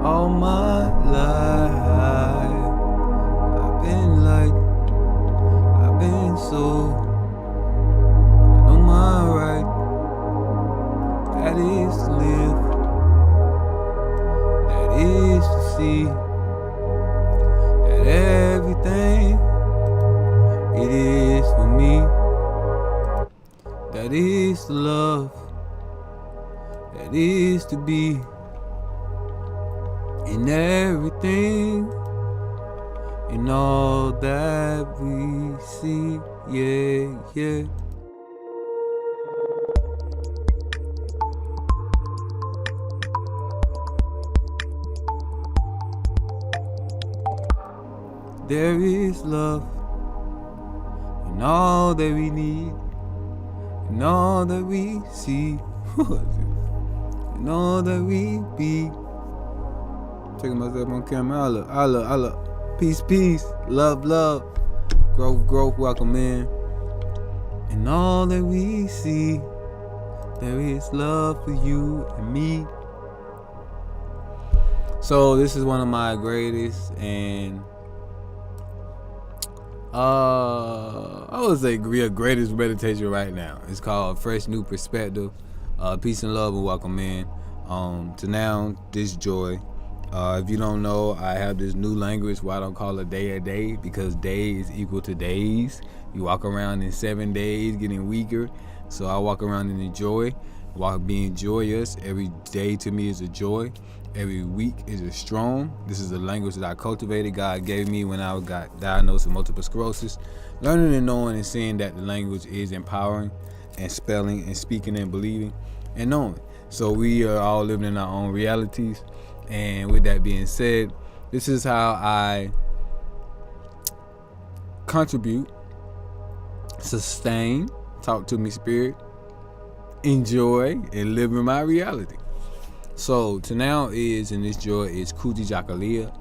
all my life. I've been so, I know my right, that is to live, that is to see, that everything it is for me, that is to love, that is to be, in everything, in all that we see, yeah, yeah. There is love in all that we need, in all that we see, in all that we be. Taking myself on camera. I love. Peace, peace. Love, love. Growth, growth. Welcome in. In all that we see, there is love for you and me. So this is one of my greatest and I would say greatest meditation right now. It's called Fresh New Perspective. Peace and love and welcome in. To now, this joy. If you don't know, I have this new language where I don't call a day a day, because day is equal to days. You walk around in 7 days getting weaker. So I walk around in the joy, being joyous. Every day to me is a joy. Every week is a strong. This is the language that I cultivated. God gave me when I got diagnosed with multiple sclerosis. Learning and knowing and seeing that the language is empowering, and spelling and speaking and believing and knowing. So we are all living in our own realities. And with that being said, this is how I contribute, sustain, talk to me spirit, enjoy, and live in my reality. So to now is, in this joy, is Kujichagulia.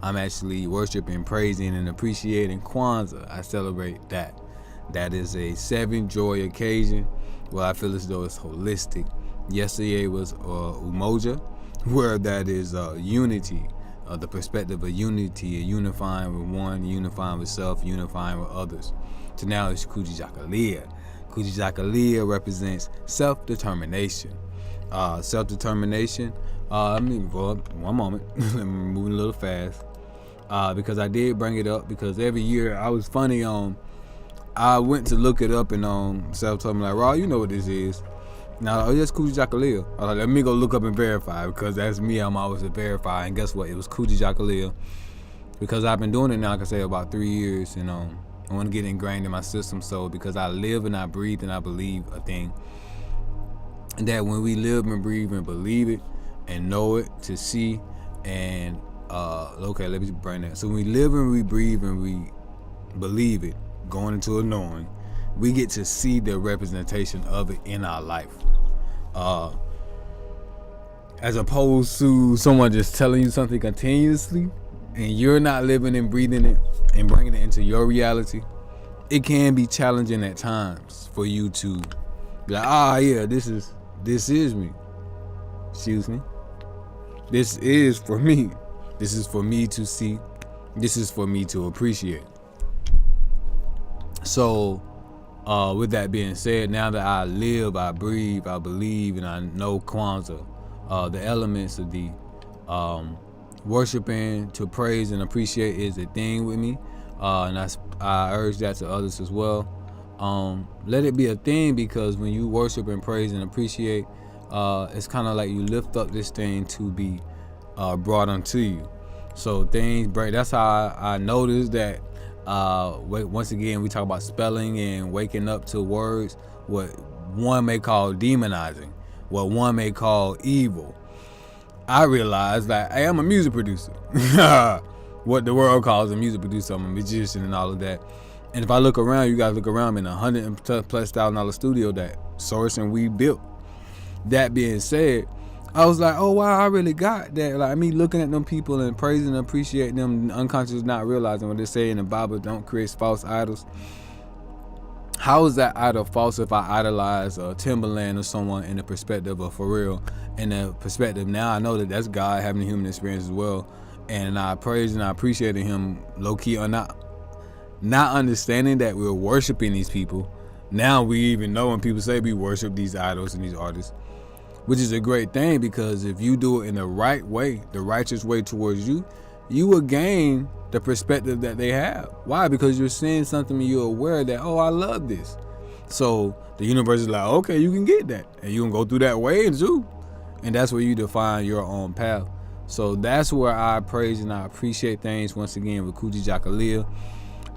I'm actually worshiping, praising, and appreciating Kwanzaa. I celebrate that. That is a 7 joy occasion where I feel as though it's holistic. Yesterday was Umoja, where that is unity, the perspective of unity, unifying with one, unifying with self, unifying with others. To now is Kujichagulia. Kujichagulia represents self-determination. Self-determination. Let me go up one moment. Let me move a little fast. Because I did bring it up, because every year I was funny on. I went to look it up, and self told me like, Raw, you know what this is. Now, oh, that's Kujichagulia. I was like, let me go look up and verify, because that's me. I'm always a verify. And guess what? It was Kujichagulia, because I've been doing it now, I can say about 3 years, and I want to get ingrained in my system. So because I live and I breathe and I believe a thing, and that when we live and breathe and believe it and know it, to see and okay, let me bring that. So when we live and we breathe and we believe it, going into a knowing, we get to see the representation of it in our life. As opposed to someone just telling you something continuously and you're not living and breathing it and bringing it into your reality. It can be challenging at times for you to be like, yeah, this is me. Excuse me. This is for me. This is for me to see. This is for me to appreciate. So, with that being said, now that I live, I breathe, I believe, and I know Kwanzaa, the elements of the worshiping, to praise and appreciate is a thing with me, and I urge that to others as well. Let it be a thing, because when you worship and praise and appreciate, it's kind of like you lift up this thing to be brought unto you. So things break. That's how I noticed that. Once again, we talk about spelling and waking up to words, what one may call demonizing, what one may call evil. I realized that I am a music producer. What the world calls a music producer, I'm a magician and all of that. And if I look around, you guys look around, in $100,000+ studio that Source and we built. That being said, I was like, oh wow, I really got that. Like me looking at them people and praising and appreciating them, unconscious, not realizing what they say in the Bible, don't create false idols. how is that idol false if I idolize Timberland or someone in the perspective of Pharrell? In the perspective now, I know that that's God having a human experience as well, and I praise and I appreciated him low key or not understanding that we're worshiping these people. Now we even know when people say we worship these idols and these artists, which is a great thing, because if you do it in the right way, the righteous way towards you, you will gain the perspective that they have. Why? Because you're seeing something and you're aware that, oh, I love this. So the universe is like, okay, you can get that. And you can go through that way too. And that's where you define your own path. So that's where I praise and I appreciate things once again with Kujichagulia,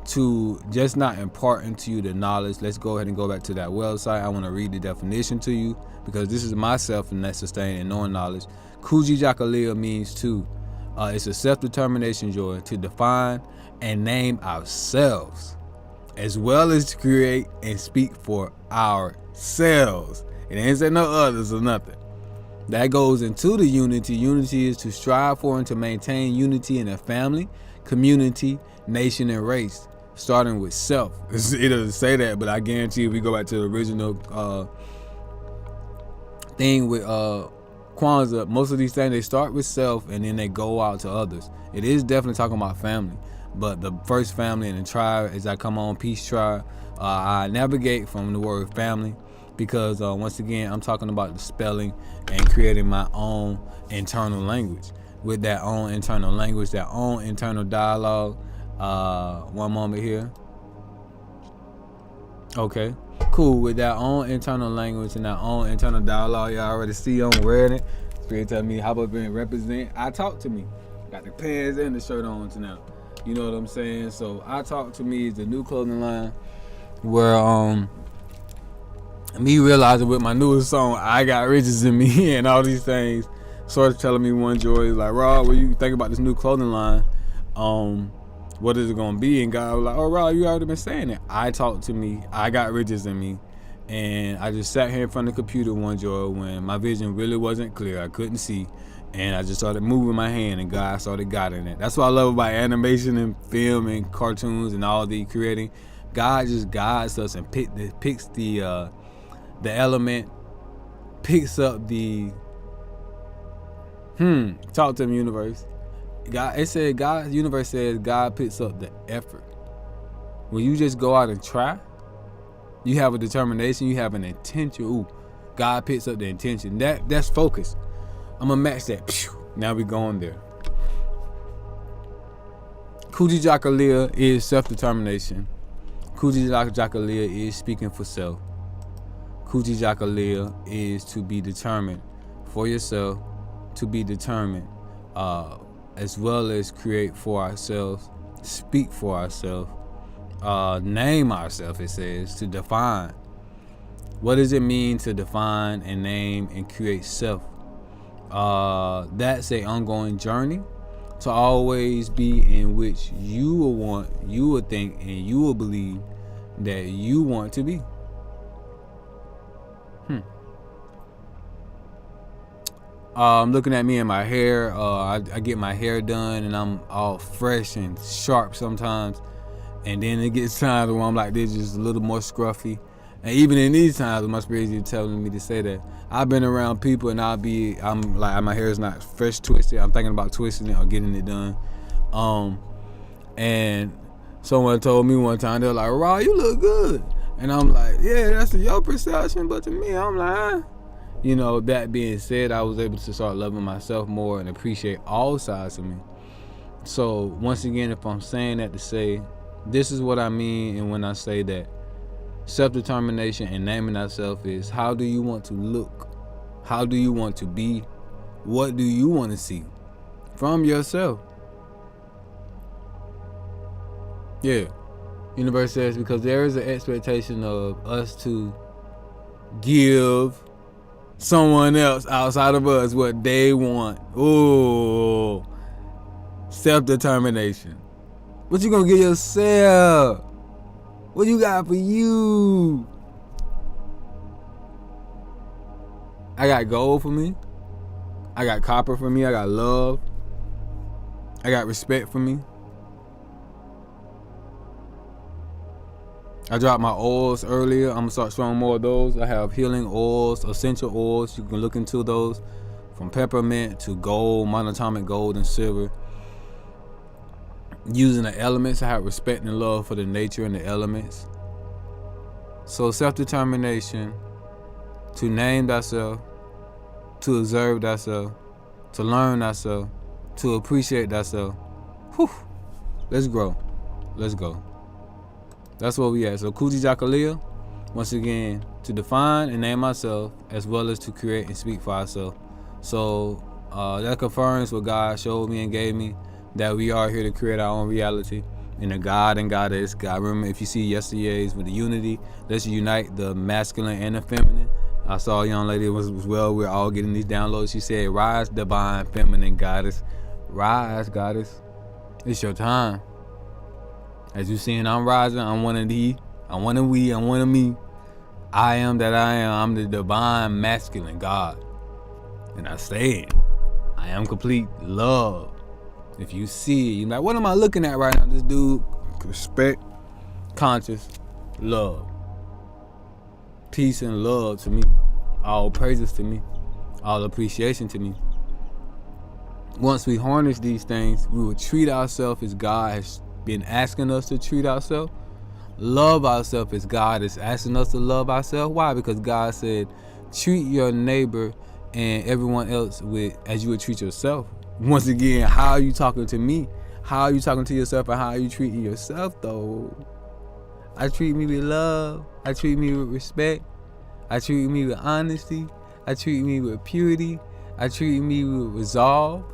to just not impart into you the knowledge. Let's go ahead and go back to that website. I want to read the definition to you, because this is myself and that's sustaining and knowing knowledge. Kujichagulia means to, it's a self-determination joy to define and name ourselves, as well as to create and speak for ourselves. It ain't say no others or nothing. That goes into the unity. Unity is to strive for and to maintain unity in a family, community, nation, and race, starting with self. It doesn't say that, but I guarantee if we go back to the original thing with Kwanzaa, most of these things, they start with self and then they go out to others. It is definitely talking about family, but the first family and the tribe, as I come on, peace tribe, I navigate from the word family, because once again, I'm talking about the spelling and creating my own internal language. With that own internal language, that own internal dialogue. One moment here. Okay, cool. With that own internal language and that own internal dialogue, y'all already see I'm wearing it. Spirit tell me how about being represent. I talk to me. Got the pants and the shirt on tonight. You know what I'm saying? So I talk to me is the new clothing line, where me realizing with my newest song, I Got Riches in Me, and all these things, sort of telling me one joy is like, Rob, what you think about this new clothing line? What is it gonna be? And God was like, oh, Rob, you already been saying it. I talk to me, I got riches in me. And I just sat here in front of the computer one joy when my vision really wasn't clear. I couldn't see. And I just started moving my hand, and God started guiding it. That's what I love about animation and film and cartoons and all the creating. God just guides us and picks the element, picks up the talk to him, universe. God, it said God, universe says God picks up the effort. When you just go out and try, you have a determination, you have an intention. Ooh, God picks up the intention. That's focus. I'm gonna match that. Now we going there. Kujichagulia is self-determination. Kujichagulia is speaking for self. Kujichagulia is to be determined for yourself, to be determined, as well as create for ourselves, speak for ourselves, name ourselves, it says, to define. What does it mean to define and name and create self? That's an ongoing journey to always be in which you will want, you will think, and you will believe that you want to be. Looking at me and my hair, I get my hair done and I'm all fresh and sharp sometimes, and then it gets times where I'm like this, just a little more scruffy. And even in these times, my spirit is telling me to say that I've been around people and I'm like, my hair is not fresh twisted. I'm thinking about twisting it or getting it done. And someone told me one time, they're like, "Raw, you look good," and I'm like, "Yeah, that's your perception," but to me, I'm like, You know, that being said, I was able to start loving myself more and appreciate all sides of me. So once again, if I'm saying that to say, this is what I mean, and when I say that self-determination and naming ourselves is, how do you want to look? How do you want to be? What do you want to see from yourself? Yeah. Universe says, because there is an expectation of us to give someone else outside of us what they want. Ooh. Self-determination. What you gonna give yourself? What you got for you? I got gold for me. I got copper for me. I got love. I got respect for me. I dropped my oils earlier. I'm gonna start showing more of those. I have healing oils, essential oils. You can look into those, from peppermint to gold, monatomic gold and silver. Using the elements, I have respect and love for the nature and the elements. So self-determination, to name thyself, to observe thyself, to learn thyself, to appreciate thyself. Whew. Let's grow. Let's go. That's what we at. So Kujichagulia, once again, to define and name myself, as well as to create and speak for ourselves. So that confirms what God showed me and gave me, that we are here to create our own reality. And the God and Goddess. God, remember, if you see yesterday's with the unity, let's unite the masculine and the feminine. I saw a young lady was well. We're all getting these downloads. She said, "Rise, divine, feminine goddess. Rise, goddess. It's your time." As you seeing, I'm rising. I'm one of thee. I'm one of we. I'm one of me. I am that I am. I'm the divine masculine God. And I stand. I am complete love. If you see it, you're like, what am I looking at right now? This dude, respect, conscious, love. Peace and love to me. All praises to me. All appreciation to me. Once we harness these things, we will treat ourselves as God has been asking us to treat ourselves. Love ourselves as God is asking us to love ourselves. Why? Because God said, treat your neighbor and everyone else with as you would treat yourself. Once again, how are you talking to me? How are you talking to yourself, and how are you treating yourself though? I treat me with love. I treat me with respect. I treat me with honesty. I treat me with purity. I treat me with resolve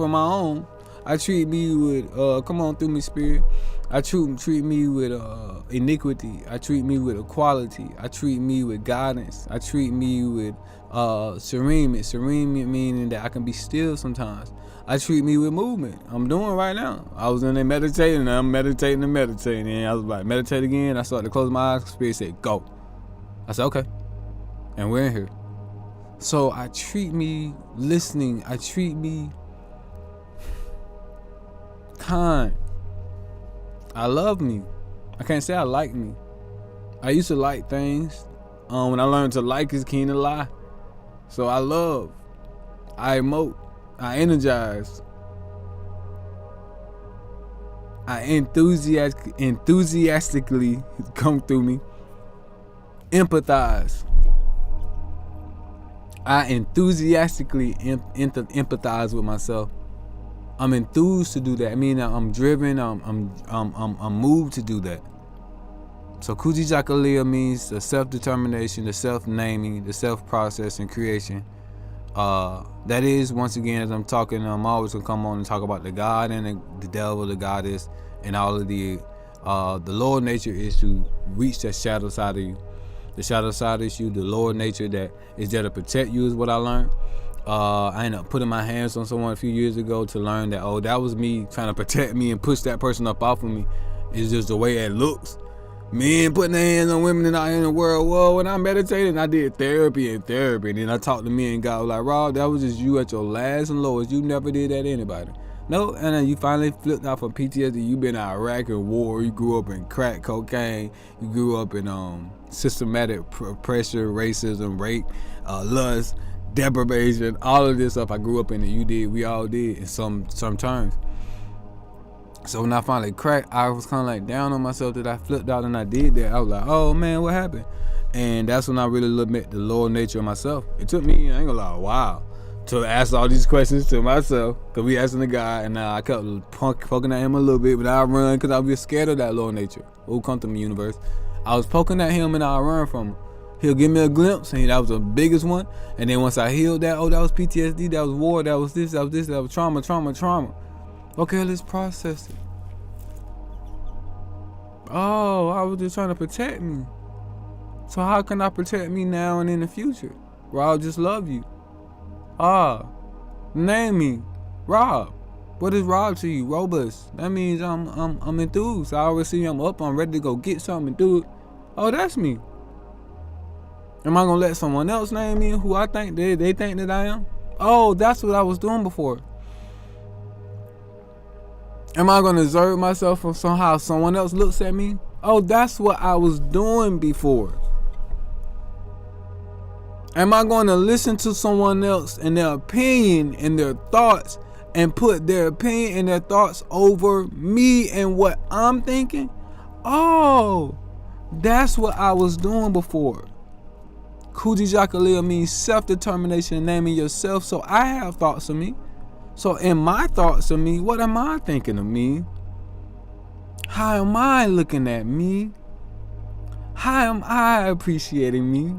on my own. I treat me with, come on through me, spirit. I treat me with iniquity. I treat me with equality. I treat me with guidance. I treat me with serenity. Serenity meaning that I can be still sometimes. I treat me with movement. I'm doing right now. I was in there meditating, and I'm meditating and meditating. And I was like, meditate again. I started to close my eyes. Spirit said, go. I said, okay. And we're in here. So I treat me listening. I treat me kind. I love me. I can't say I like me. I used to like things. When I learned to like is keen to lie. So I love. I emote. I energize. I enthusiastically come through me. Empathize. I enthusiastically empathize with myself. I'm enthused to do that. I mean, I'm driven. I'm moved to do that. So Kujichagulia means the self-determination, the self-naming, the self-process and creation. That is, once again, as I'm talking, I'm always gonna come on and talk about the God and the devil, the goddess, and all of the Lord nature is to reach that shadow side of you. The shadow side is you, the Lord nature that is there to protect you is what I learned. I ended up putting my hands on someone a few years ago to learn that, oh, that was me trying to protect me and push that person up off of me. It's just the way it looks. Men putting their hands on women out in the world. Well, when I meditated, I did therapy. And then I talked to me and God was like, Rob, that was just you at your last and lowest. You never did that to anybody. No, and then you finally flipped out from PTSD. You been in Iraq and war. You grew up in crack cocaine. You grew up in systematic pressure, racism, rape, lust, deprivation, all of this stuff I grew up in, and you did, we all did in some terms. So when I finally cracked, I was kind of like down on myself that I flipped out and I did that. I was like, oh man, what happened? And that's when I really looked at the Lord nature of myself. It took me, I ain't gonna lie, a while to ask all these questions to myself, because we asking the guy, and I kept poking at him a little bit, but I run because I was scared of that Lord nature. Who come to me, universe? I was poking at him and I run from him. He'll give me a glimpse, and that was the biggest one. And then once I healed that, oh, that was PTSD, that was war, that was this, that was trauma. Okay, let's process it. Oh, I was just trying to protect me. So how can I protect me now and in the future? Where I'll just love you. Name me, Rob. What is Rob to you? Robust. That means I'm enthused. I always see I'm up. I'm ready to go get something and do it. Oh, that's me. Am I gonna let someone else name me who I think they think that I am? Oh, that's what I was doing before. Am I gonna exert myself from somehow someone else looks at me? Oh, that's what I was doing before. Am I going to listen to someone else and their opinion and their thoughts and put their opinion and their thoughts over me and what I'm thinking? Oh, that's what I was doing before. Kujichagulia means self-determination, naming yourself. So I have thoughts of me. So in my thoughts of me, what am I thinking of me? How am I looking at me? How am I appreciating me?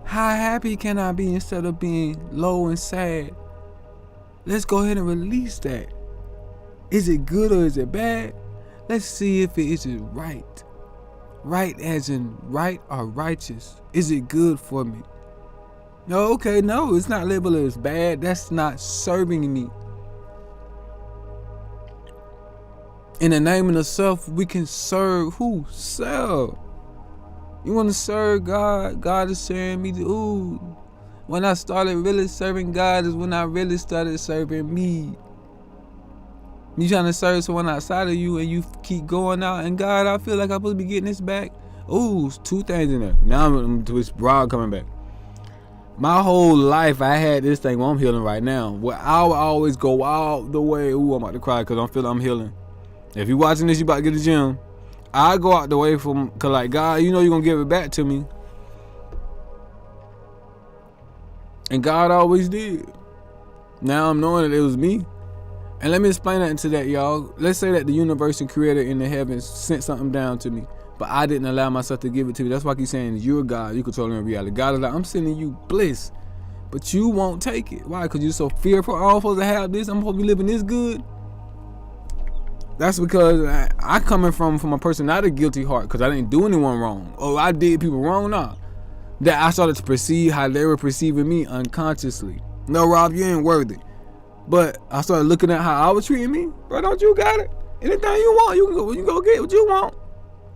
How happy can I be instead of being low and sad? Let's go ahead and release that. Is it good or is it bad? Let's see if it is right. Right as in right or righteous. Is it good for me? No, okay, no, it's not labeled as bad. That's not serving me. In the name of the self, we can serve who? Self. You want to serve God? God is serving me. Ooh. When I started really serving God is when I really started serving me. You trying to serve someone outside of you and you keep going out and God, I feel like I'm supposed to be getting this back. Ooh, two things in there. Now I'm to this broad coming back. My whole life I had this thing where I'm healing right now. Where I would always go out the way. Ooh, I'm about to cry because I'm feeling I'm healing. If you watching this, you about to get to the gym. I go out the way from, cause like God, you know you're gonna give it back to me. And God always did. Now I'm knowing that it was me. And let me explain that into that, y'all. Let's say that the universe and creator in the heavens sent something down to me, but I didn't allow myself to give it to me. That's why I keep saying you're God, you controlling reality. God is like, I'm sending you bliss, but you won't take it. Why? Because you're so fearful. I'm supposed to have this. I'm supposed to be living this good. That's because I coming from a person not a guilty heart, because I didn't do anyone wrong. Oh, I did people wrong, nah. That I started to perceive how they were perceiving me unconsciously. No, Rob, you ain't worthy. But I started looking at how I was treating me. Bro, don't you got it? Anything you want, you can go get what you want.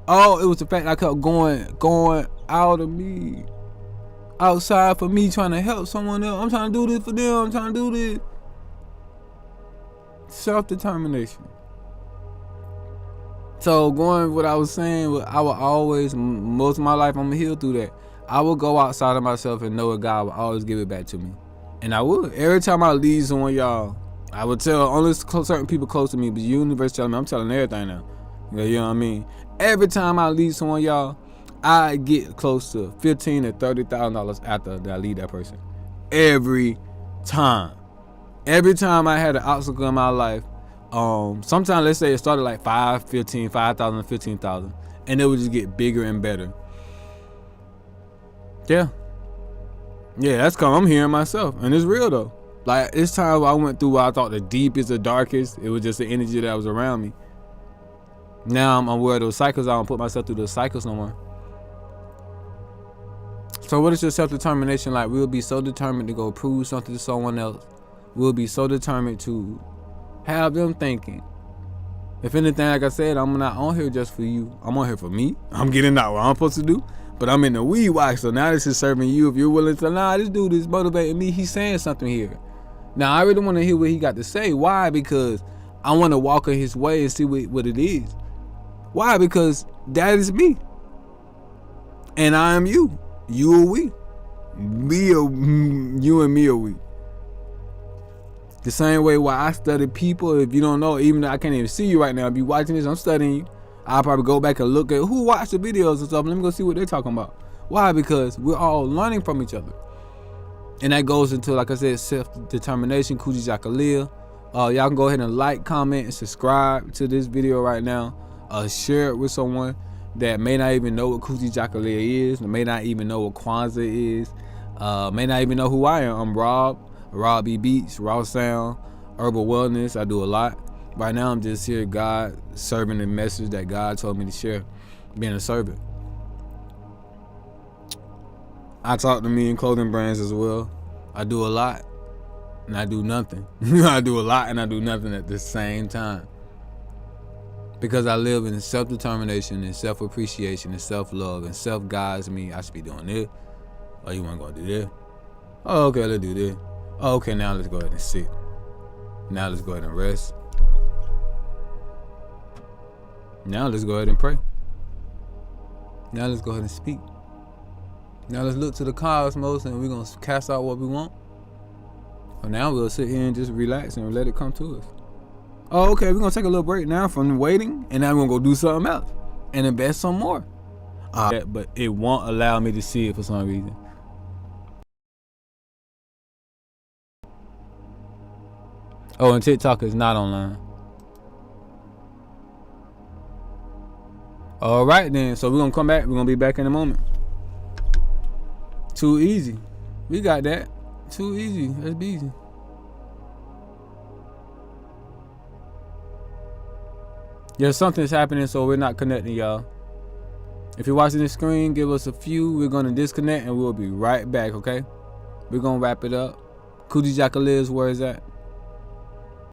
Oh, it was the fact I kept going out of me. Outside for me trying to help someone else. I'm trying to do this for them. I'm trying to do this. Self-determination. So going with what I was saying, I would always, most of my life, I'm going to heal through that. I would go outside of myself and know that God would always give it back to me. And I would. Every time I lead someone, y'all, I would tell only certain people close to me, but the universe telling me, I'm telling everything now. You know what I mean? Every time I lead someone, y'all, I get close to $15,000 to $30,000 after that I lead that person. Every time. Every time I had an obstacle in my life, sometimes let's say it started like 5,000, 15,000, and it would just get bigger and better. Yeah, that's cause I'm hearing myself, and it's real though. Like it's times I went through what I thought the deepest, the darkest. It was just the energy that was around me. Now I'm aware of those cycles. I don't put myself through those cycles no more. So what is your self-determination like? We'll be so determined to go prove something to someone else. We'll be so determined to have them thinking. If anything, like I said, I'm not on here just for you. I'm on here for me. I'm getting out what I'm supposed to do. But I'm in the weed whack, so now this is serving you. If you're willing to, this dude is motivating me. He's saying something here. Now, I really want to hear what he got to say. Why? Because I want to walk in his way and see what it is. Why? Because that is me. And I am you. You are we. You and me are we. The same way why I study people. If you don't know, even though I can't even see you right now, if you watching this, I'm studying you. I'll probably go back and look at who watched the videos and stuff. Let me go see what they're talking about. Why? Because we're all learning from each other. And that goes into, like I said, self-determination, Kujichagulia. Y'all can go ahead and like, comment, and subscribe to this video right now. Share it with someone that may not even know what Kujichagulia is, may not even know what Kwanzaa is, may not even know who I am. I'm Rob E. Beatz, Raw Sound, Herbal Wellness. I do a lot. Right now, I'm just here, God, serving the message that God told me to share, being a servant. I talk to me in clothing brands as well. I do a lot, and I do nothing. I do a lot, and I do nothing at the same time. Because I live in self-determination and self-appreciation and self-love, and self-guides me. I should be doing this. Oh, you want to go do this? Oh, okay, let's do this. Oh, okay, now let's go ahead and sit. Now let's go ahead and rest. Now let's go ahead and pray. Now let's go ahead and speak. Now let's look to the cosmos and we're going to cast out what we want. So now we'll sit here and just relax and let it come to us. Oh, okay, we're going to take a little break now from waiting, and now we're going to go do something else and invest some more. But it won't allow me to see it for some reason. Oh, and TikTok is not online. All right, then. So we're going to come back. We're going to be back in a moment. Too easy. We got that. Too easy. That's easy. Yeah, something's happening, so we're not connecting, y'all. If you're watching the screen, give us a few. We're going to disconnect, and we'll be right back, okay? We're going to wrap it up. Kujichagulia is where it's at.